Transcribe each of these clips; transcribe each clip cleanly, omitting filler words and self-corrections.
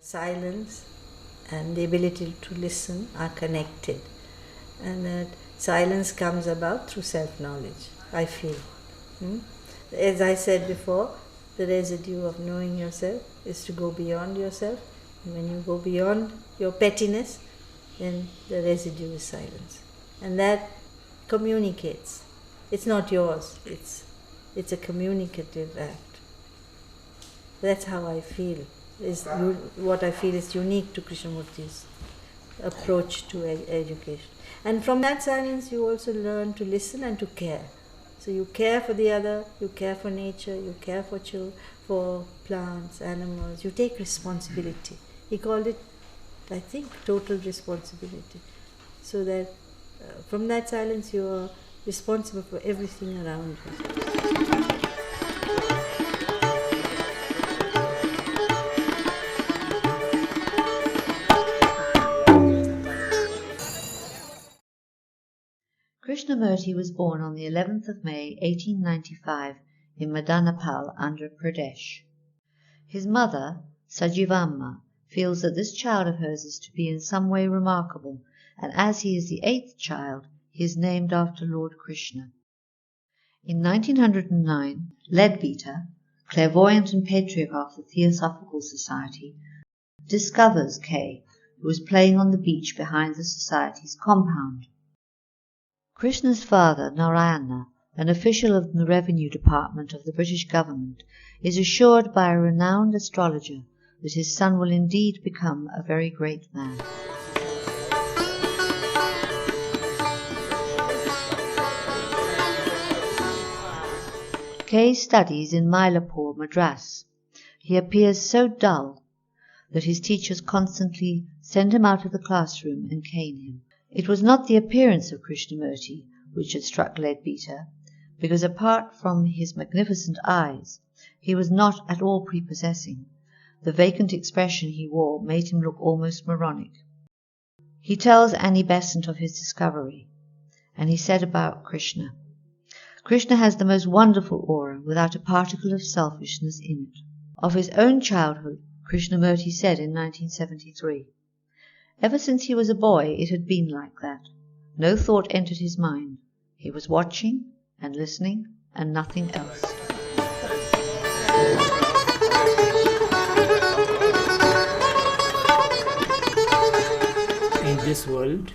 Silence and the ability to listen are connected, and that silence comes about through self-knowledge, I feel. As I said before, the residue of knowing yourself is to go beyond yourself, and when you go beyond your pettiness, then the residue is silence, and that communicates. It's not yours, it's a communicative act. That's how I feel. What I feel is unique to Krishnamurti's approach to education. And from that silence you also learn to listen and to care. So you care for the other, you care for nature, you care for plants, animals, you take responsibility. He called it, I think, total responsibility. So that from that silence you are responsible for everything around you. Krishnamurti was born on the 11th of May 1895 in Madanapal, Andhra Pradesh. His mother, Sajivamma, feels that this child of hers is to be in some way remarkable, and as he is the 8th child, he is named after Lord Krishna. In 1909, Leadbeater, clairvoyant and patriarch of the Theosophical Society, discovers Kay, who is playing on the beach behind the society's compound. Krishna's father, Narayana, an official of the Revenue Department of the British government, is assured by a renowned astrologer that his son will indeed become a very great man. Kay studies in Mylapore, Madras. He appears so dull that his teachers constantly send him out of the classroom and cane him. It was not the appearance of Krishnamurti which had struck Leadbeater, because apart from his magnificent eyes, he was not at all prepossessing. The vacant expression he wore made him look almost moronic. He tells Annie Besant of his discovery, and he said about Krishna, "Krishna has the most wonderful aura, without a particle of selfishness in it." Of his own childhood, Krishnamurti said in 1973, "Ever since he was a boy, it had been like that. No thought entered his mind. He was watching and listening and nothing else." In this world,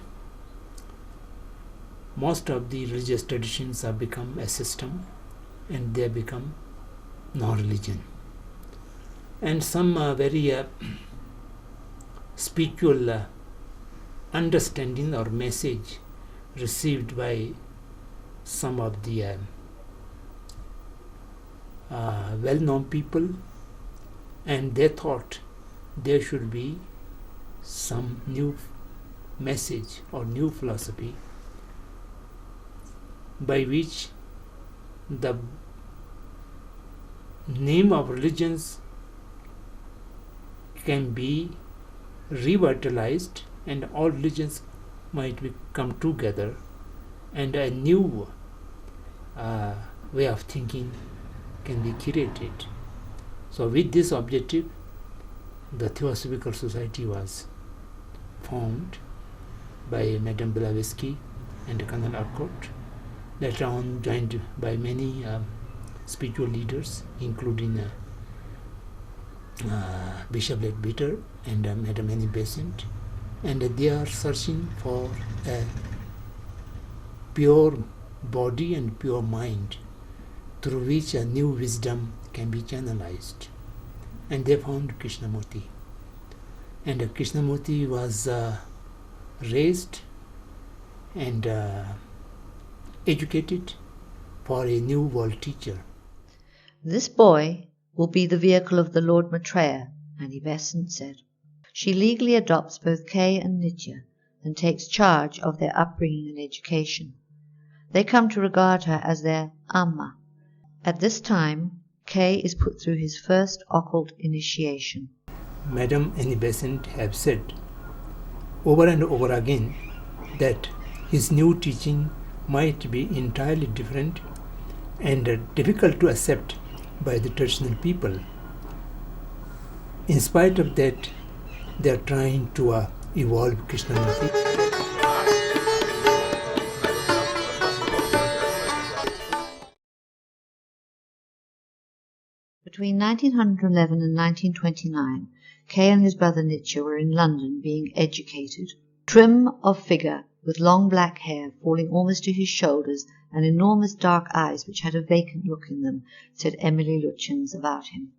most of the religious traditions have become a system, and they become non-religion. And some very spiritual understanding or message received by some of the well-known people, and they thought there should be some new message or new philosophy by which the name of religions can be revitalized and all religions might come together and a new way of thinking can be created. So with this objective, the Theosophical Society was formed by Madame Blavatsky and Colonel Arcot, later on joined by many spiritual leaders, including Bishop Leadbeater and Madame Annie Besant, and they are searching for a pure body and pure mind through which a new wisdom can be channelized. And they found Krishnamurti. And Krishnamurti was raised and educated for a new world teacher. "This boy will be the vehicle of the Lord Maitreya," Annie Besant said. She legally adopts both Kay and Nitya and takes charge of their upbringing and education. They come to regard her as their Amma. At this time, Kay is put through his first occult initiation. Madame Annie Besant have said over and over again that his new teaching might be entirely different and difficult to accept by the traditional people. In spite of that, they are trying to evolve Krishnamurti. Between 1911 and 1929, Kay and his brother Nietzsche were in London being educated. Trim of figure, with long black hair falling almost to his shoulders and enormous dark eyes which had a vacant look in them, said Emily Lutyens about him.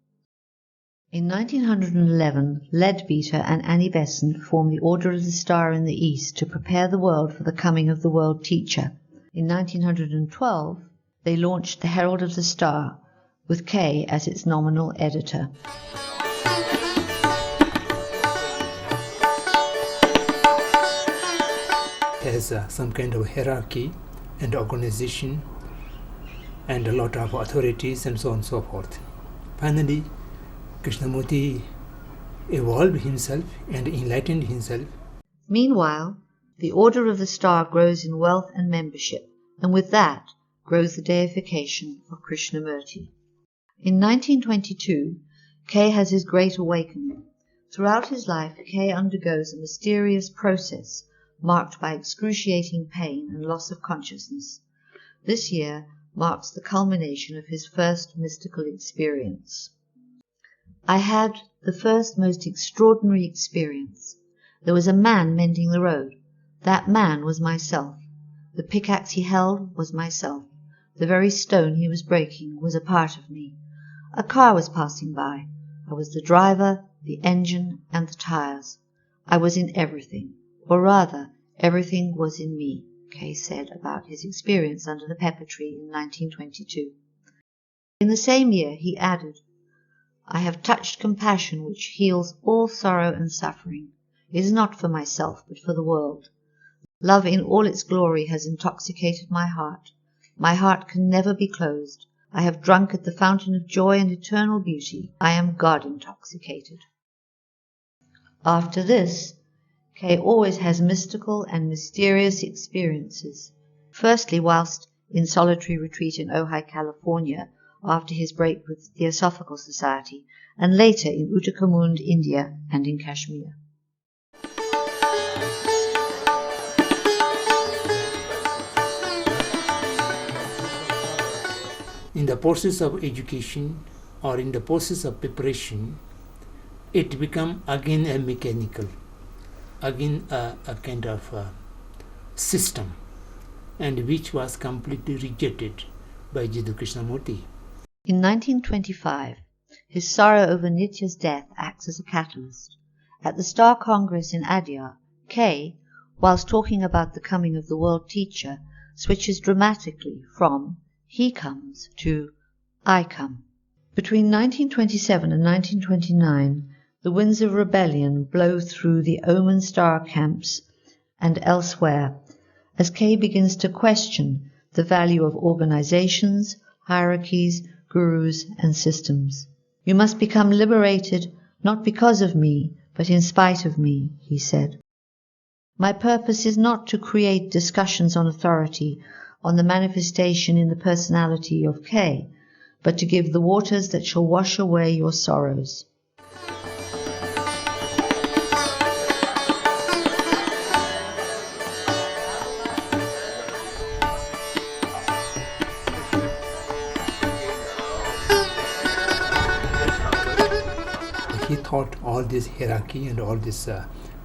In 1911, Leadbeater and Annie Besant formed the Order of the Star in the East to prepare the world for the coming of the world teacher. In 1912, they launched the Herald of the Star, with Kay as its nominal editor. Has some kind of hierarchy and organization and a lot of authorities and so on and so forth. Finally, Krishnamurti evolved himself and enlightened himself. Meanwhile, the Order of the Star grows in wealth and membership, and with that grows the deification of Krishnamurti. In 1922, Kay has his great awakening. Throughout his life, Kay undergoes a mysterious process marked by excruciating pain and loss of consciousness. This year marks the culmination of his first mystical experience. I had the first most extraordinary experience. There was a man mending the road. That man was myself. The pickaxe he held was myself. The very stone he was breaking was a part of me. A car was passing by. I was the driver, the engine, and the tires. I was in everything, or rather, everything was in me, Kay said about his experience under the pepper tree in 1922. In the same year, he added, I have touched compassion which heals all sorrow and suffering. It is not for myself, but for the world. Love in all its glory has intoxicated my heart. My heart can never be closed. I have drunk at the fountain of joy and eternal beauty. I am God intoxicated. After this, Kay always has mystical and mysterious experiences. Firstly, whilst in solitary retreat in Ojai, California, after his break with the Theosophical Society, and later in Uttaramund, India, and in Kashmir. In the process of education or in the process of preparation, it becomes again a mechanical, again a kind of system, and which was completely rejected by Jiddu Krishnamurti. In 1925, his sorrow over Nitya's death acts as a catalyst. At the Star Congress in Adyar, Kay, whilst talking about the coming of the world teacher, switches dramatically from he comes to I come. Between 1927 and 1929, the winds of rebellion blow through the Oman Star camps and elsewhere as Kay begins to question the value of organizations, hierarchies, gurus, and systems. You must become liberated not because of me, but in spite of me, he said. My purpose is not to create discussions on authority, on the manifestation in the personality of Kay, but to give the waters that shall wash away your sorrows. He thought all this hierarchy and all this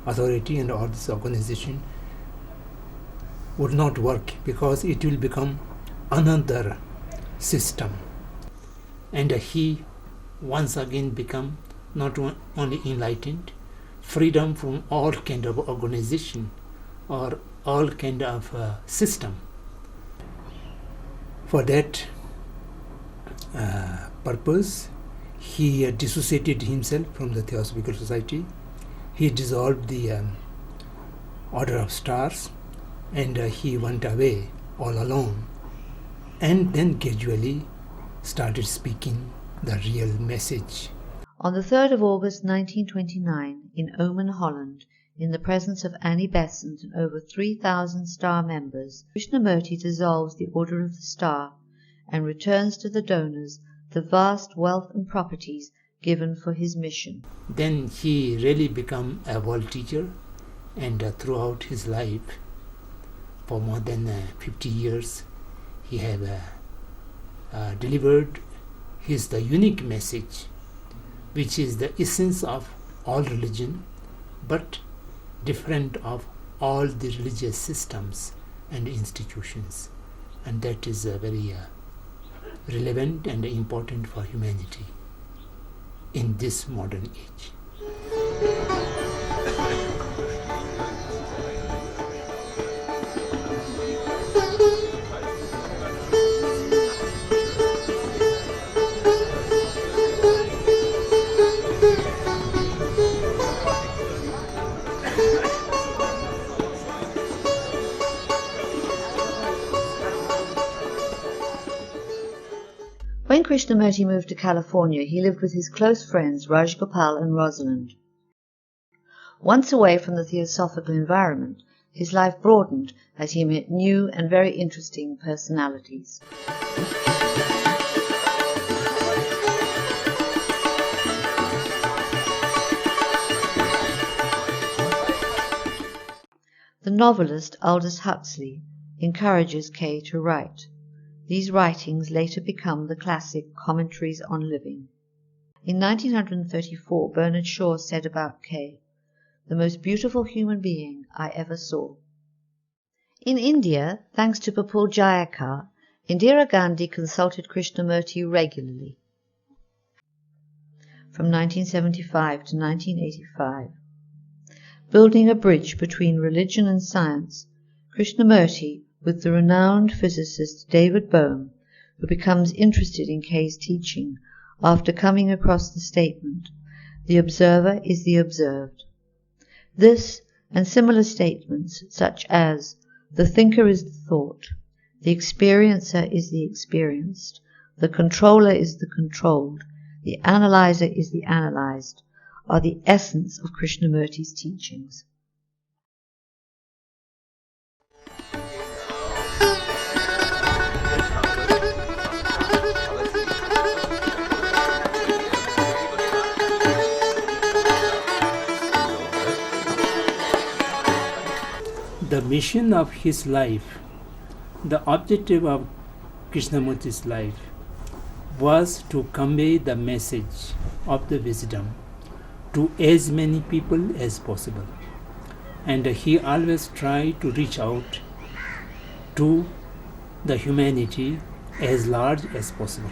authority and all this organization would not work because it will become another system, and he once again become not only enlightened, freedom from all kind of organization or all kind of system. For that purpose, he dissociated himself from the Theosophical Society. He dissolved the Order of Stars, and he went away all alone, and then gradually started speaking the real message. On the 3rd of August 1929, in Oman, Holland, in the presence of Annie Besant and over 3,000 Star members, Krishnamurti dissolves the Order of the Star and returns to the donors the vast wealth and properties given for his mission. Then he really became a world teacher, and throughout his life, for more than 50 years, he have delivered the unique message, which is the essence of all religion, but different of all the religious systems and institutions, and that is very relevant and important for humanity in this modern age. When Krishnamurti moved to California, he lived with his close friends Rajgopal and Rosalind. Once away from the theosophical environment, his life broadened as he met new and very interesting personalities. The novelist Aldous Huxley encourages Kay to write. These writings later become the classic Commentaries on Living. In 1934, Bernard Shaw said about Kay, "The most beautiful human being I ever saw." In India, thanks to Papul Jayakar, Indira Gandhi consulted Krishnamurti regularly. From 1975 to 1985, building a bridge between religion and science, Krishnamurti, with the renowned physicist David Bohm, who becomes interested in Kay's teaching after coming across the statement, "The observer is the observed." This and similar statements such as, "The thinker is the thought, the experiencer is the experienced, the controller is the controlled, the analyzer is the analyzed," are the essence of Krishnamurti's teachings. The mission of his life, the objective of Krishnamurti's life, was to convey the message of the wisdom to as many people as possible. And he always tried to reach out to the humanity as large as possible.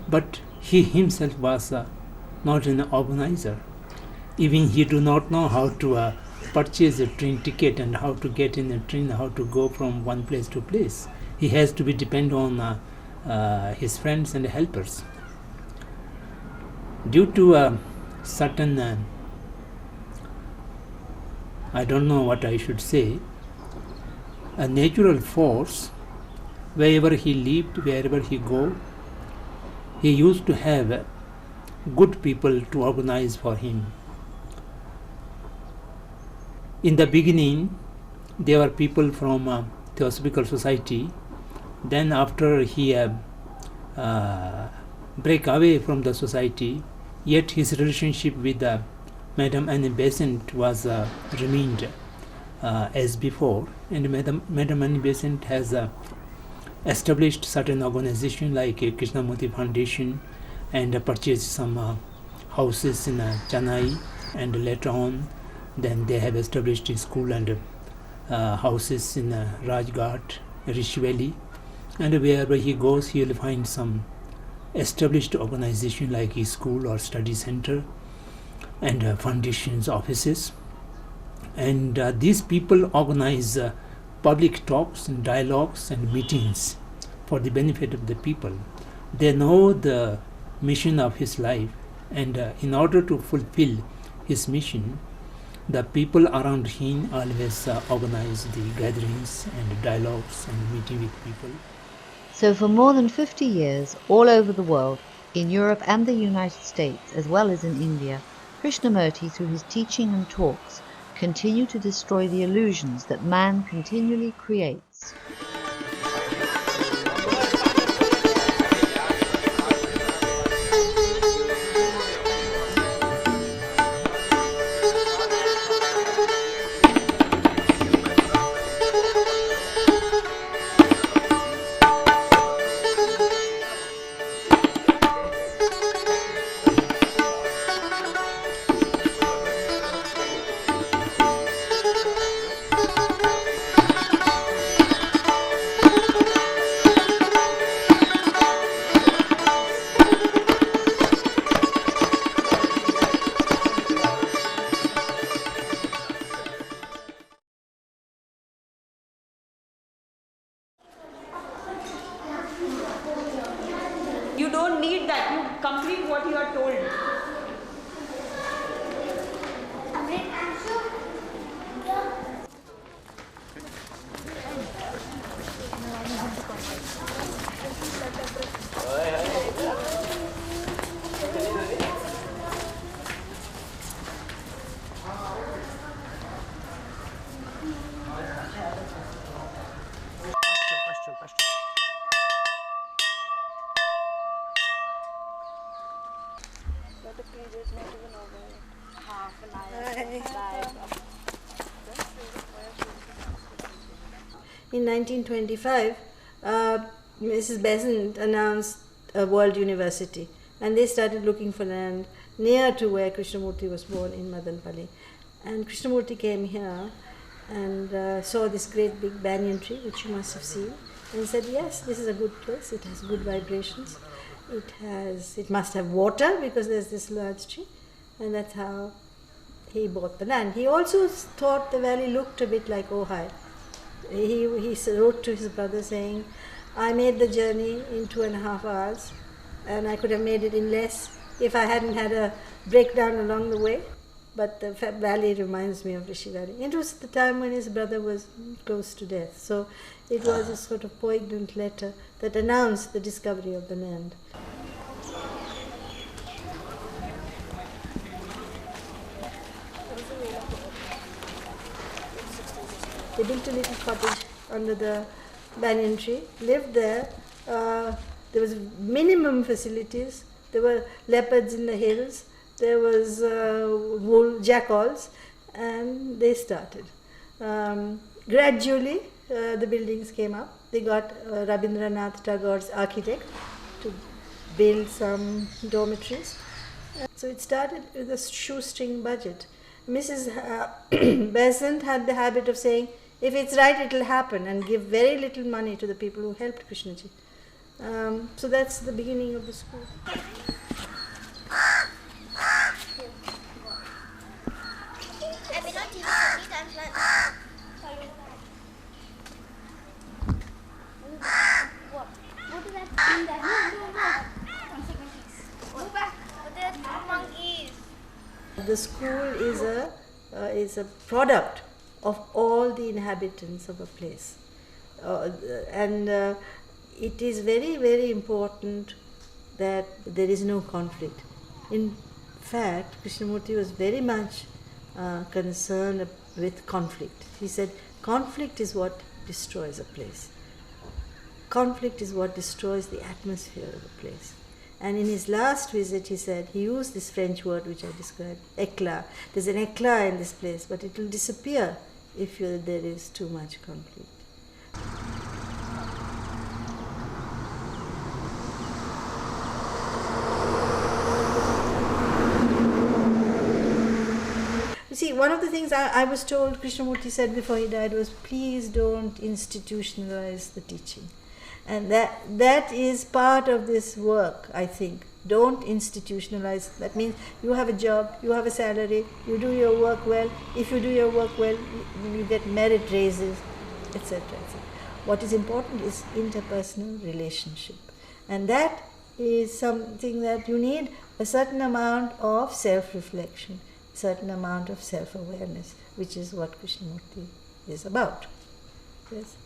But he himself was not an organizer. Even he do not know how to purchase a train ticket and how to get in a train, how to go from one place to place. He has to be depend on his friends and helpers. Due to certain, I don't know what I should say, a natural force, wherever he lived, wherever he go, he used to have good people to organize for him. In the beginning, there were people from Theosophical Society. Then after he break away from the society, yet his relationship with Madame Annie Besant was remained as before. And Madame Annie Besant has established certain organization like a Krishnamurti Foundation and purchased some houses in Chennai, and later on then they have established a school and houses in Rajghat, Rishi Valley, and wherever he goes he will find some established organization like a school or study center and foundations offices. And these people organize public talks and dialogues and meetings for the benefit of the people. They know the mission of his life, and in order to fulfill his mission, the people around him always organize the gatherings and dialogues and meeting with people. So for more than 50 years, all over the world, in Europe and the United States, as well as in India, Krishnamurti, through his teaching and talks, continue to destroy the illusions that man continually creates. what you are told. In 1925, Mrs. Besant announced a world university, and they started looking for land near to where Krishnamurti was born in Madanpalli. And Krishnamurti came here and saw this great big banyan tree, which you must have seen, and said, yes, this is a good place, it has good vibrations, it must have water because there's this large tree, and that's how he bought the land. He also thought the valley looked a bit like Ojai. He wrote to his brother saying, I made the journey in 2.5 hours and I could have made it in less if I hadn't had a breakdown along the way. But the valley reminds me of Rishi Valley. It was the time when his brother was close to death. So it was a sort of poignant letter that announced the discovery of the land. They built a little cottage under the banyan tree, lived there. There was minimum facilities. There were leopards in the hills. There was wool jackals, and they started. Gradually, the buildings came up. They got Rabindranath Tagore's architect to build some dormitories. So it started with a shoestring budget. Mrs. Besant had the habit of saying, if it's right, it'll happen, and give very little money to the people who helped Krishnaji. So that's the beginning of the school. I've been on TV so many times like what is that in there? Move back. But there are monkeys. The school is a product of all the inhabitants of a place, and it is very, very important that there is no conflict. In fact, Krishnamurti was very much concerned with conflict. He said, conflict is what destroys a place. Conflict is what destroys the atmosphere of a place. And in his last visit, he said, he used this French word which I described, éclat. There's an éclat in this place, but it will disappear if there is too much conflict. You see, one of the things I was told, Krishnamurti said before he died, was please don't institutionalize the teaching. And that is part of this work, I think. Don't institutionalize. That means you have a job, you have a salary, you do your work well. If you do your work well, you get merit raises, etc. etc. What is important is interpersonal relationship. And that is something that you need a certain amount of self-reflection, certain amount of self-awareness, which is what Krishnamurti is about. Yes.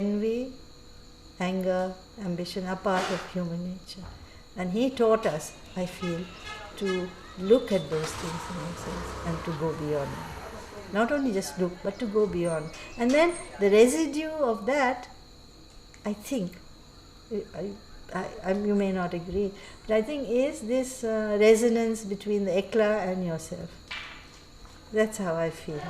Envy, anger, ambition are part of human nature. And he taught us, I feel, to look at those things in ourselves and to go beyond. Not only just look, but to go beyond. And then the residue of that, I think, you may not agree, but I think is this resonance between the éclat and yourself. That's how I feel.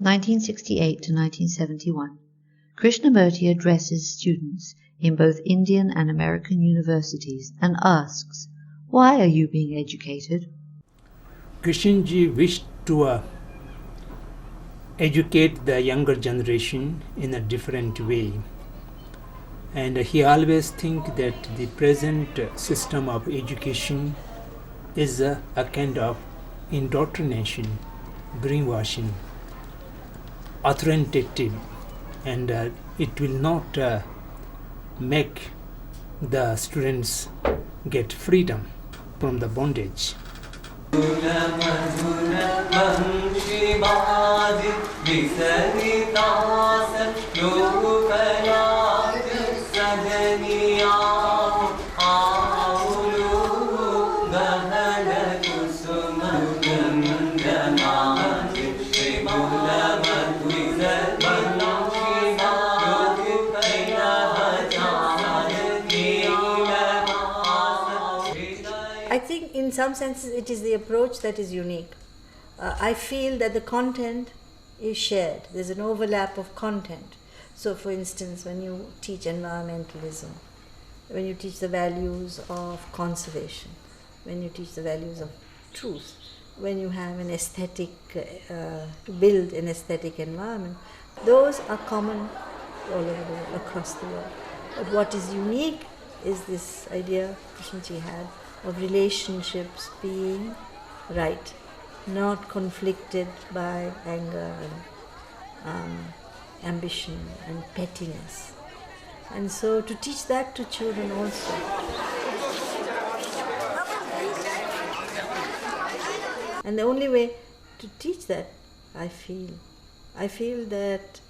1968 to 1971, Krishnamurti addresses students in both Indian and American universities and asks, "Why are you being educated?" Krishnji wished to educate the younger generation in a different way. And he always think that the present system of education is a kind of indoctrination, brainwashing, authoritative, and it will not make the students get freedom from the bondage. I think in some senses it is the approach that is unique. I feel that the content is shared. There's an overlap of content. So for instance, when you teach environmentalism, when you teach the values of conservation, when you teach the values of truth, when you have an aesthetic, to build an aesthetic environment, those are common all over the world, across the world. But what is unique is this idea Krishnji had of relationships being right, not conflicted by anger and ambition and pettiness. And so to teach that to children also. And the only way to teach that, I feel that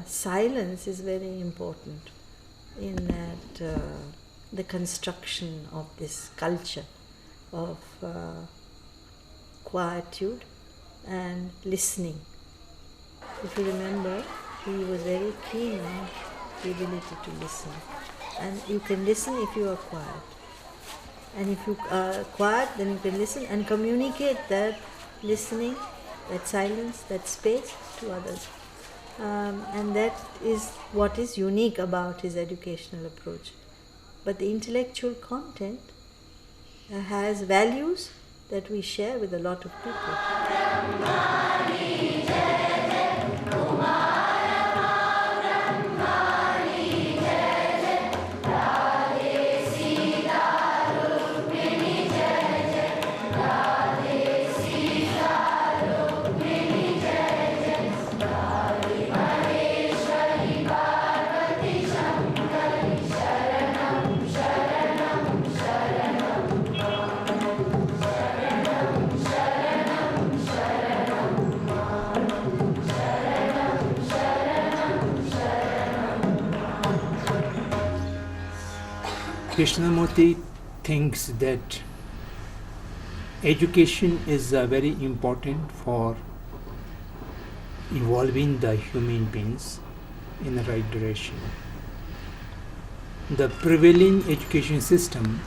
silence is very important in that the construction of this culture of quietude and listening. If you remember, he was very keen on the ability to listen. And you can listen if you are quiet. And if you are quiet, then you can listen and communicate that listening, that silence, that space to others. And that is what is unique about his educational approach. But the intellectual content has values that we share with a lot of people. Krishnamurti thinks that education is very important for evolving the human beings in the right direction. The prevailing education system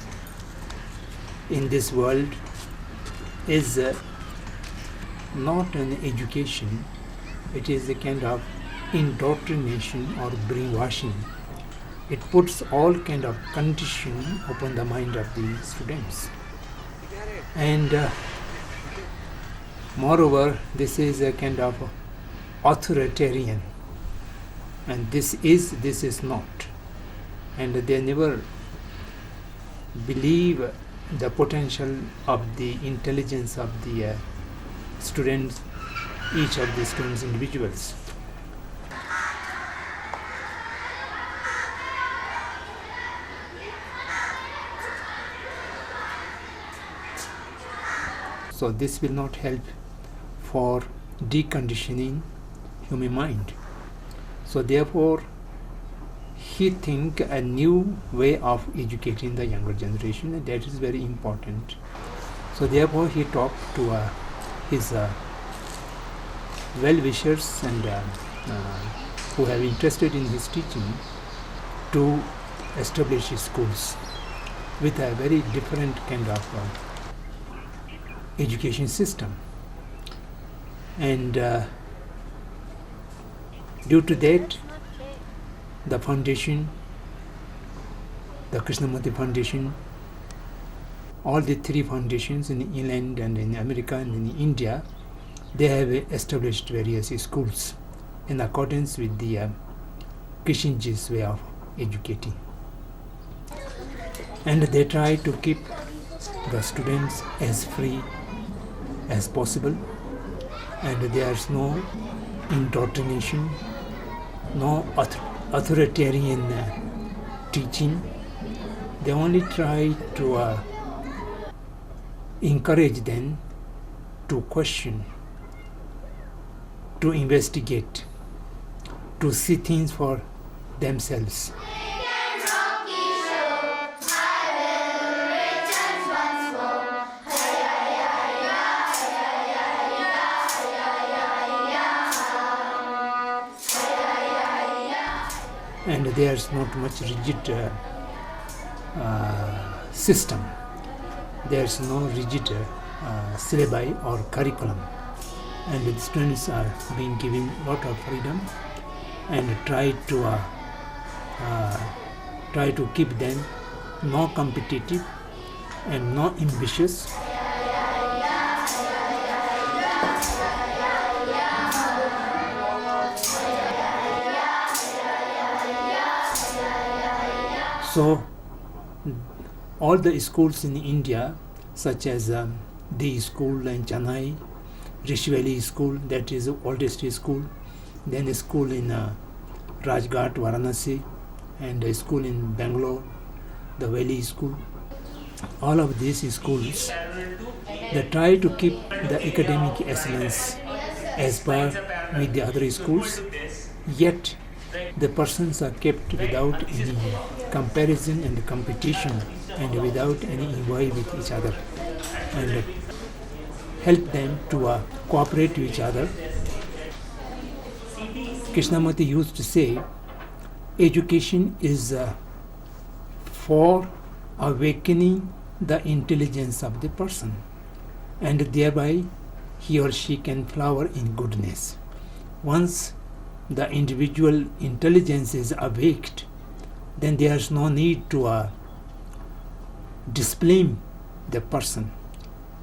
in this world is not an education, it is a kind of indoctrination or brainwashing. It puts all kind of condition upon the mind of the students. And moreover, this is a kind of authoritarian, and this is not. And they never believe the potential of the intelligence of the students, each of the students individuals. So this will not help for deconditioning human mind. So therefore, he think a new way of educating the younger generation, and that is very important. So therefore, he talked to his well-wishers and who have interested in his teaching to establish schools with a very different kind of education system. And Due to that, the foundation, the Krishnamurti Foundation, all the three foundations in England and in America and in India, they have established various schools in accordance with the Krishnji's way of educating. And they try to keep the students as free as possible, and there's no indoctrination, no authoritarian teaching. They only try to encourage them to question, to investigate, to see things for themselves. And there's not much rigid system. There's no rigid syllabi or curriculum, and the students are being given a lot of freedom and try to keep them not competitive and not ambitious. So all the schools in India, such as the school in Chennai, Rishi Valley School, that is the oldest school, then a school in Rajghat, Varanasi, and a school in Bangalore, the Valley School. All of these schools, they try to keep the academic excellence as par with the other schools, yet the persons are kept without any comparison and competition and without any envy with each other, and help them to cooperate with each other. Krishnamurti used to say, education is for awakening the intelligence of the person, and thereby he or she can flower in goodness. Once the individual intelligence is awaked, then there is no need to discipline the person.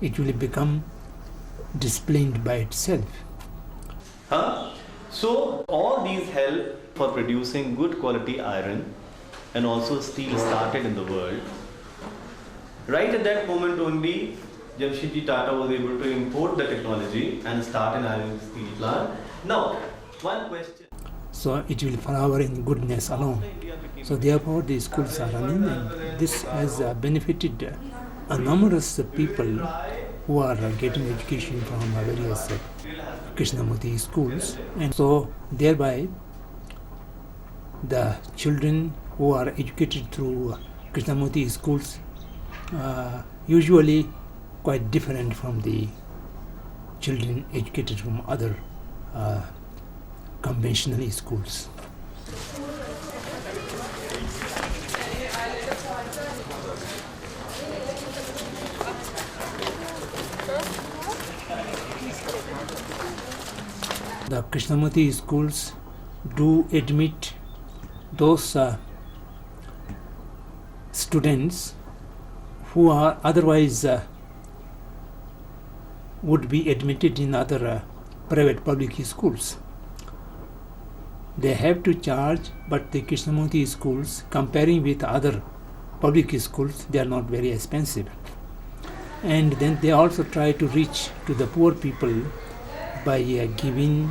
It will become disciplined by itself. So all these help for producing good quality iron and also steel started in the world. Right at that moment only, Jamshedji Tata was able to import the technology and start an iron steel plant. Now, one question. So it will flower in goodness alone. So therefore the schools are running, and this has benefited numerous people who are getting education from various Krishnamurti schools, and so thereby the children who are educated through Krishnamurti schools usually quite different from the children educated from other conventional schools. The Krishnamurti schools do admit those students who are otherwise would be admitted in other private public schools. They have to charge, but the Krishnamurti schools, comparing with other public schools, they are not very expensive. And then they also try to reach to the poor people by giving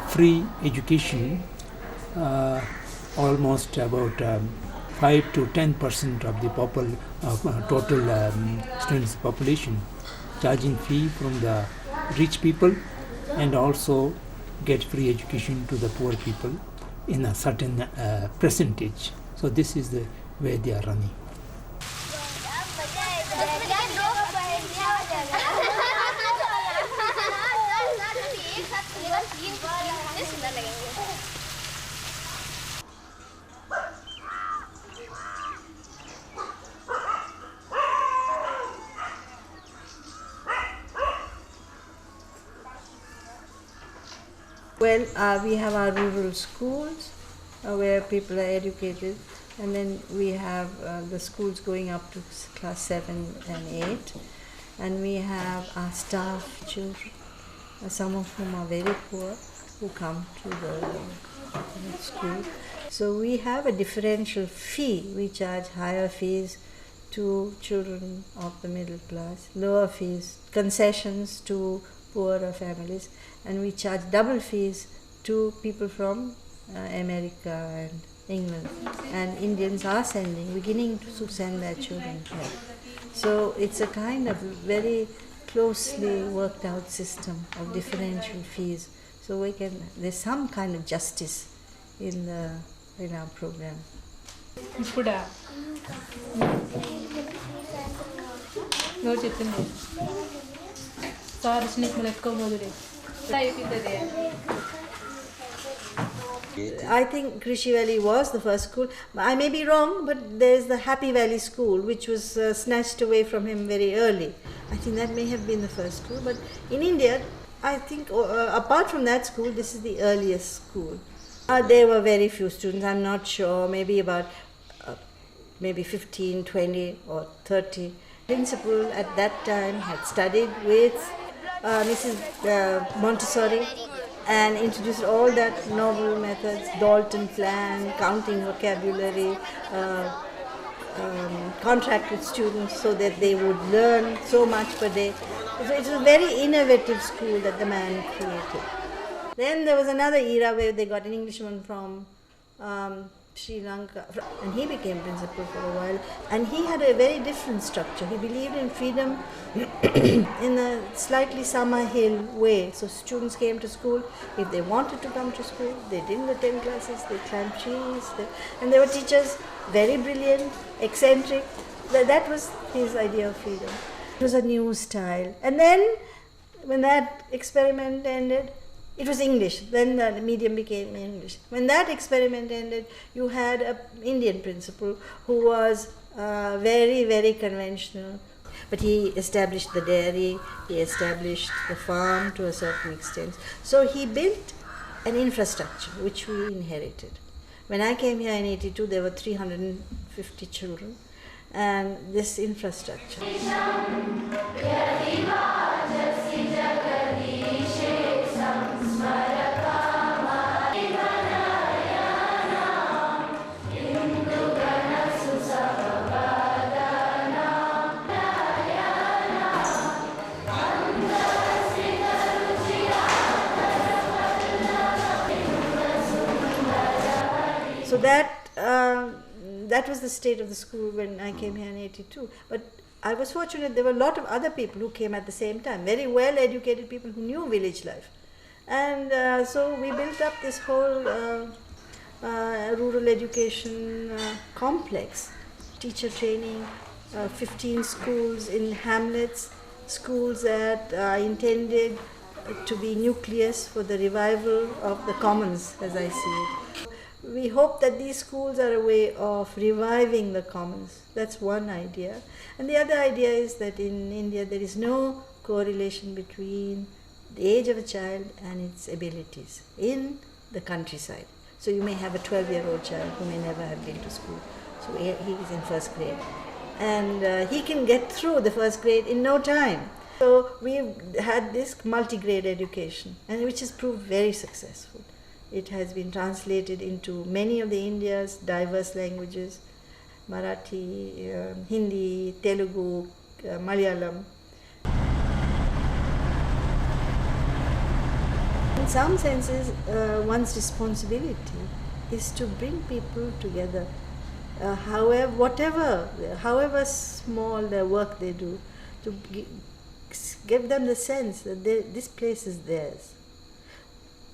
free education, almost about 5 to 10% of the total students population, charging fee from the rich people and also get free education to the poor people in a certain percentage. So this is the way they are running. Well, we have our rural schools where people are educated, and then we have the schools going up to class 7 and 8, and we have our staff children, some of whom are very poor, who come to the school. So we have a differential fee. We charge higher fees to children of the middle class, lower fees, concessions to poorer families, and we charge double fees to people from America and England. And Indians are beginning to send their children here. So it's a kind of very closely worked out system of differential fees. So there's some kind of justice in our program. Ipuda. No చెప్పింది sir snake ఎక్కువ మొదలే అయిపోతుంది. I think Krishi Valley was the first school. I may be wrong, but there's the Happy Valley School, which was snatched away from him very early. I think that may have been the first school. But in India, I think apart from that school, this is the earliest school. There were very few students. I'm not sure. Maybe about maybe 15, 20 or 30. Principal at that time had studied with Mrs. Montessori and introduced all that novel methods, Dalton plan, counting vocabulary, contract with students so that they would learn so much per day. So it was a very innovative school that the man created. Then there was another era where they got an Englishman from Sri Lanka, and he became principal for a while, and he had a very different structure. He believed in freedom in a slightly Summerhill way. So students came to school. If they wanted to come to school, they didn't attend classes, they climbed trees, and there were teachers very brilliant, eccentric. That was his idea of freedom. It was a new style. And then when that experiment ended, it was English. Then the medium became English. When that experiment ended, you had an Indian principal who was very, very conventional. But he established the dairy, he established the farm to a certain extent. So he built an infrastructure which we inherited. When I came here in 82, there were 350 children, and this infrastructure. So that was the state of the school when I came here in 82. But I was fortunate, there were a lot of other people who came at the same time, very well educated people who knew village life. And so we built up this whole rural education complex, teacher training, 15 schools in hamlets, schools that are intended to be nucleus for the revival of the commons, as I see it. We hope that these schools are a way of reviving the commons. That's one idea. And the other idea is that in India there is no correlation between the age of a child and its abilities in the countryside. So you may have a 12-year-old child who may never have been to school. So he is in first grade. And he can get through the first grade in no time. So we've had this multi-grade education, and which has proved very successful. It has been translated into many of the India's diverse languages, Marathi, Hindi, Telugu, Malayalam. In some senses, one's responsibility is to bring people together, however small their work they do, to give them the sense that this place is theirs.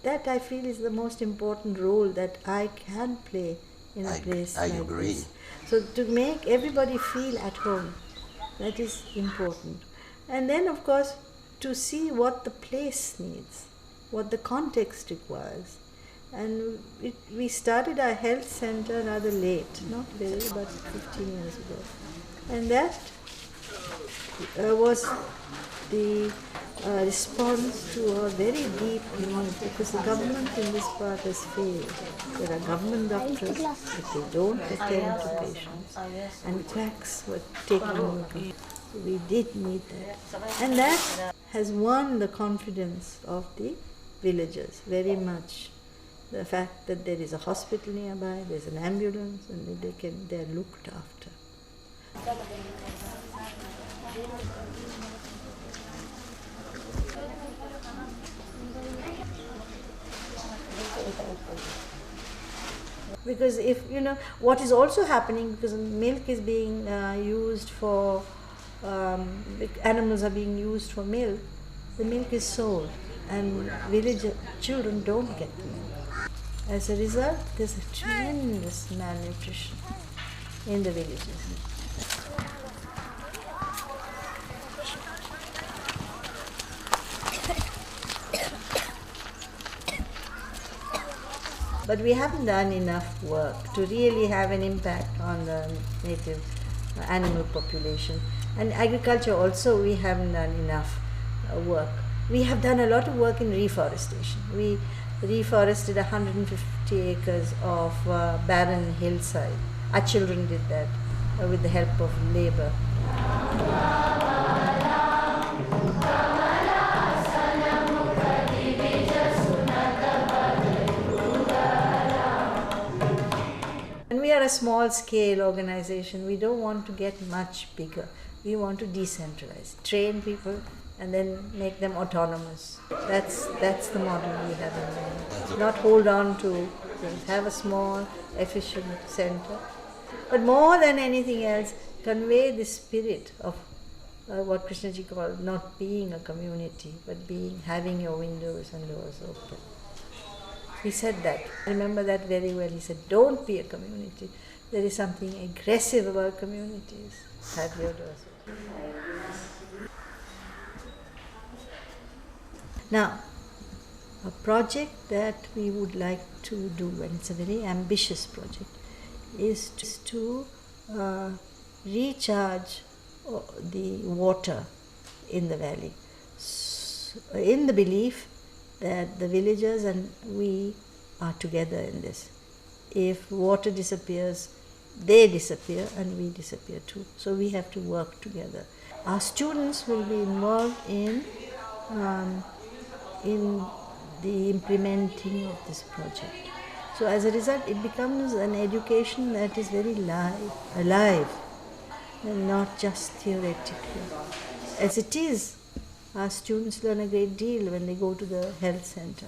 That I feel is the most important role that I can play in a place like agree. this. So to make everybody feel at home, that is important. And then of course to see what the place needs, what the context requires. And we started our health center rather late, not very, but 15 years ago. And that was the responds to a very deep need, because the government in this part has failed. There are government doctors, but they don't attend to patients, and quacks were taken over. We did need that, and that has won the confidence of the villagers very much. The fact that there is a hospital nearby, there's an ambulance, and they're looked after. Because if what is also happening, because milk is being used for animals are being used for milk, the milk is sold, and village children don't get the milk. As a result, there's a tremendous malnutrition in the villages. But we haven't done enough work to really have an impact on the native animal population. And agriculture also, we haven't done enough work. We have done a lot of work in reforestation. We reforested 150 acres of barren hillside. Our children did that with the help of labor. And we are a small scale organization. We don't want to get much bigger. We want to decentralize, train people, and then make them autonomous. That's the model we have in mind. Not hold on to things. Have a small, efficient center. But more than anything else, convey the spirit of what Krishnaji called not being a community, but having your windows and doors open. He said that. I remember that very well. He said, don't be a community. There is something aggressive about communities. Have your doors open. Now, a project that we would like to do, and it's a very ambitious project, is to recharge the water in the valley, in the belief that the villagers and we are together in this. If water disappears, they disappear and we disappear too. So we have to work together. Our students will be involved in the implementing of this project. So as a result, it becomes an education that is very alive, and not just theoretical. As it is, our students learn a great deal when they go to the health center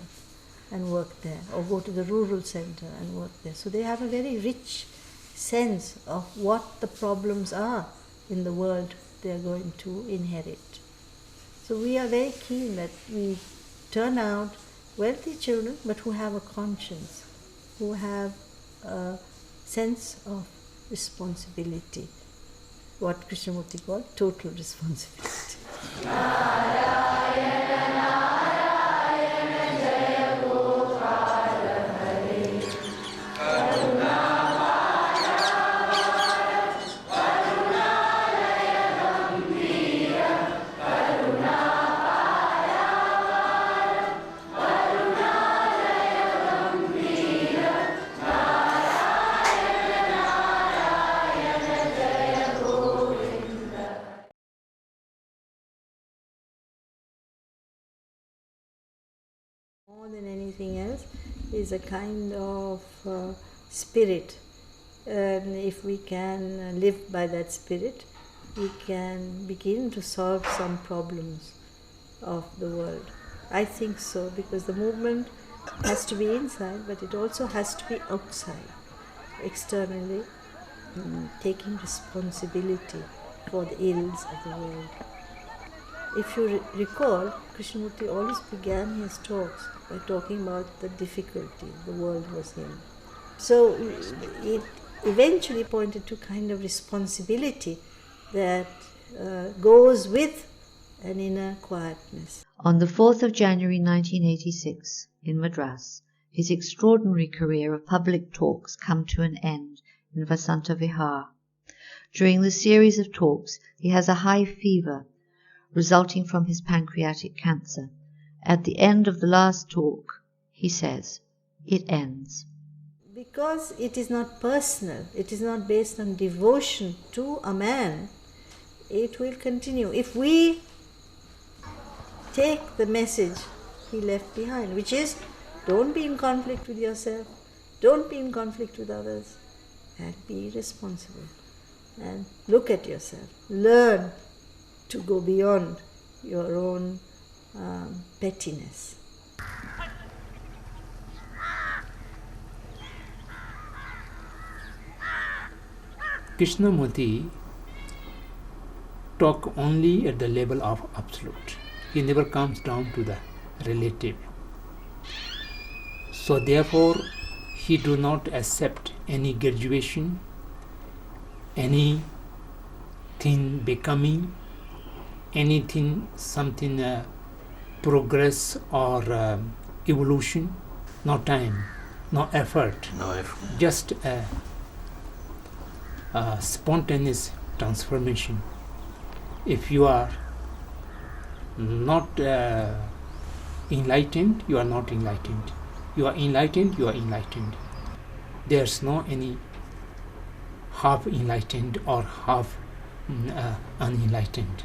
and work there, or go to the rural center and work there. So they have a very rich sense of what the problems are in the world they are going to inherit. So we are very keen that we turn out wealthy children, but who have a conscience, who have a sense of responsibility, what Krishnamurti called total responsibility. More than anything else is a kind of spirit, and if we can live by that spirit, we can begin to solve some problems of the world. I think so, because the movement has to be inside, but it also has to be outside, externally, taking responsibility for the ills of the world. If you recall, Krishnamurti always began his talks by talking about the difficulty the world was in. So it eventually pointed to kind of responsibility that goes with an inner quietness. On the 4th of January 1986, in Madras, his extraordinary career of public talks come to an end in Vasanta Vihar. During the series of talks, he has a high fever, resulting from his pancreatic cancer. At the end of the last talk, he says, "It ends." Because it is not personal, it is not based on devotion to a man, it will continue. If we take the message he left behind, which is, don't be in conflict with yourself, don't be in conflict with others, and be responsible. And look at yourself. Learn to go beyond your own pettiness. Krishnamurti talk only at the level of absolute. He never comes down to the relative. So therefore, he do not accept any graduation, anything becoming, anything, something progress or evolution. No time, no effort. Just a spontaneous transformation. If you are not enlightened, you are not enlightened. You are enlightened, you are enlightened. There's no any half enlightened or half unenlightened.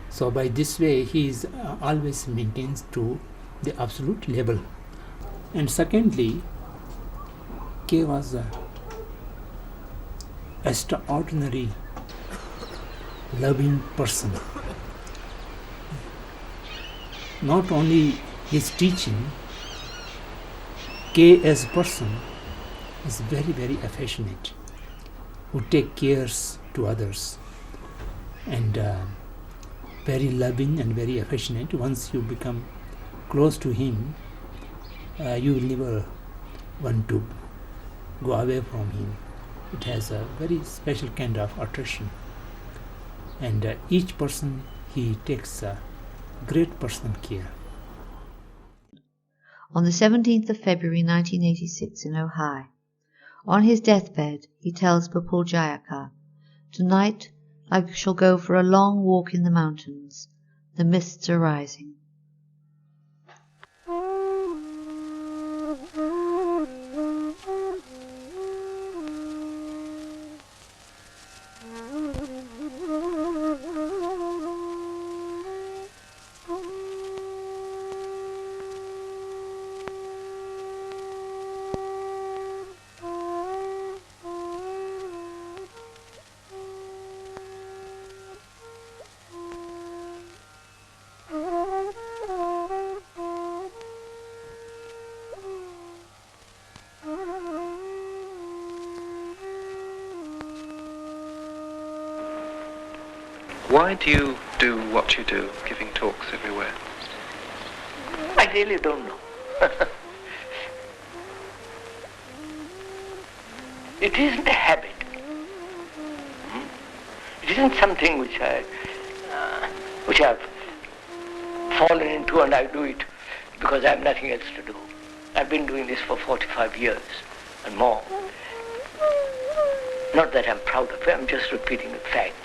So by this way, he is always maintains to the absolute level. And secondly, K was a extraordinary loving person. Not only his teaching, K as a person is very, very affectionate, who take cares to others, and very loving and very affectionate. Once you become close to him, you will never want to go away from him. It has a very special kind of attraction, and each person he takes great personal care. On the 17th of February 1986 in Ojai, on his deathbed, he tells Bapul Jayakar, "Tonight I shall go for a long walk in the mountains. The mists are rising." Why do you do what you do, giving talks everywhere? I really don't know. It isn't a habit. It isn't something which I've fallen into and I do it because I have nothing else to do. I've been doing this for 45 years and more. Not that I'm proud of it, I'm just repeating the fact.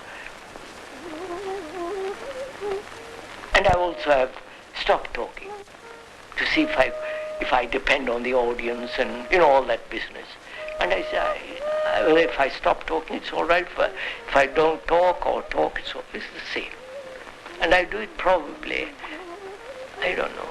And I also have stopped talking to see if I depend on the audience and all that business. And I say, if I stop talking, it's all right. If I don't talk or talk, it's the same. And I do it probably, I don't know,